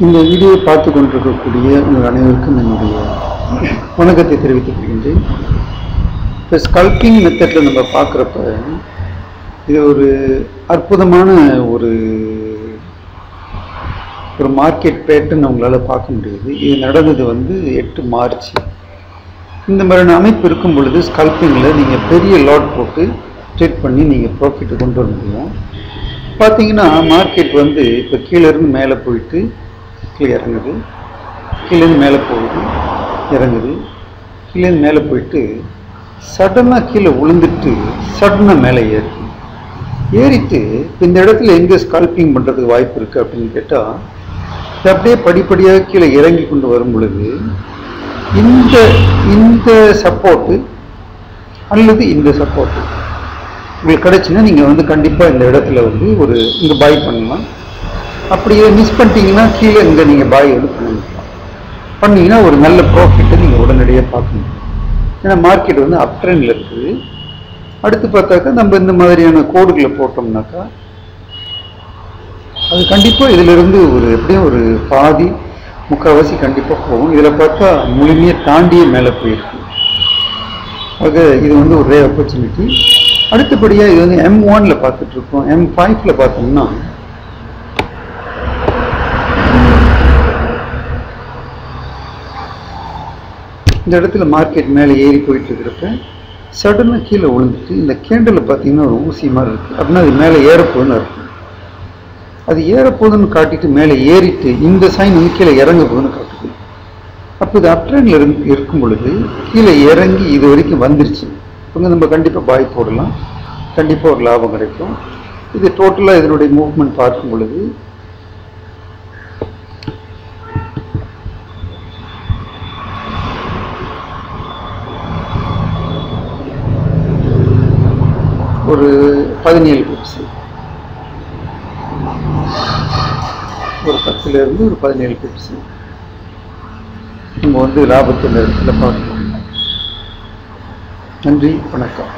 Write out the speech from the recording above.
இந்த வீடியோவை பார்த்து கொண்டிருக்கக்கூடிய உங்கள் அனைவருக்கும் என்னுடைய வணக்கத்தை தெரிவித்துக் கொள்கின்றேன். இப்போ ஸ்கல்பிங் மெத்தடில் நம்ம பார்க்குறப்ப இது ஒரு அற்புதமான ஒரு மார்க்கெட் பேட்டர்ன் உங்களால் பார்க்க முடியுது. இது நடந்தது 8 மார்ச். இந்த மாதிரியான அமைப்பு இருக்கும் பொழுது ஸ்கல்பிங்கில் நீங்கள் பெரிய லாட் போட்டு ட்ரேட் பண்ணி நீங்கள் ப்ராஃபிட்டை கொண்டு வர முடியும். பார்த்தீங்கன்னா மார்க்கெட் இப்போ கீழேருந்து மேலே போயிட்டு கீழே இறங்குது, கீழேருந்து மேலே போகுது, இறங்குது, கீழேருந்து மேலே போயிட்டு சடனாக கீழே விழுந்துட்டு சடனாக மேலே ஏறிட்டு இந்த இடத்துல எங்கே ஸ்கல்பிங் பண்ணுறதுக்கு வாய்ப்பு இருக்குது அப்படின்னு கேட்டால், இது அப்படியே படிப்படியாக கீழே இறங்கி கொண்டு வரும் பொழுது இந்த சப்போர்ட்டு அல்லது இந்த சப்போர்ட்டு உங்களுக்கு கிடைச்சுன்னா நீங்கள் கண்டிப்பாக இந்த இடத்துல இங்கே பாய் பண்ணலாம். அப்படியே மிஸ் பண்ணிட்டீங்கன்னா கீழே இங்கே நீங்கள் பாய் பண்ணிங்கன்னா ஒரு நல்ல ப்ராஃபிட்டை நீங்கள் உடனடியாக பார்க்க முடியும். ஏன்னா மார்க்கெட் அப் ட்ரெண்டில் இருக்குது. அடுத்து பார்த்தாக்கா நம்ம இந்த மாதிரியான கோடுகளை போட்டோம்னாக்கா அது கண்டிப்பாக இதிலிருந்து எப்படியும் ஒரு பாதி முக்கால்வாசி கண்டிப்பாக போகும். இதில் பார்த்தா முழுமையாக தாண்டியே மேலே போயிருக்கு. ஆக இது ஒரு ரே ஆப்பர்ச்சுனிட்டி. அடுத்தபடியாக இது M1 பார்த்துட்ருக்கோம். M5 பார்த்தோம்னா இந்த இடத்துல மார்க்கெட் மேலே ஏறி போயிட்டு இருக்கிறப்ப சடனாக கீழே விழுந்துட்டு இந்த கேண்டில் பார்த்தீங்கன்னா ஒரு ஊசி மாதிரி இருக்குது. அப்படின்னா அது மேலே ஏறப்போகுதுன்னு இருக்கும். அது ஏறப்போகுதுன்னு காட்டிட்டு மேலே ஏறிட்டு இந்த சைன் கீழே இறங்க போகுதுன்னு காட்டுது. அப்போ இது அப்ட்ரெண்டில் இருக்கும் பொழுது கீழே இறங்கி இது வரைக்கும் வந்துருச்சு. இப்போ நம்ம கண்டிப்பாக பாய் போடலாம், கண்டிப்பாக ஒரு லாபம் கிடைக்கும். இது டோட்டலாக இதனுடைய மூவ்மெண்ட் பார்க்கும் பொழுது ஒரு 17 பிப்ஸ், ஒரு 10லேருந்து ஒரு 17 பிப்ஸ் நம்ம லாபத்தின் இடத்துல பார்க்கணும். நன்றி, வணக்கம்.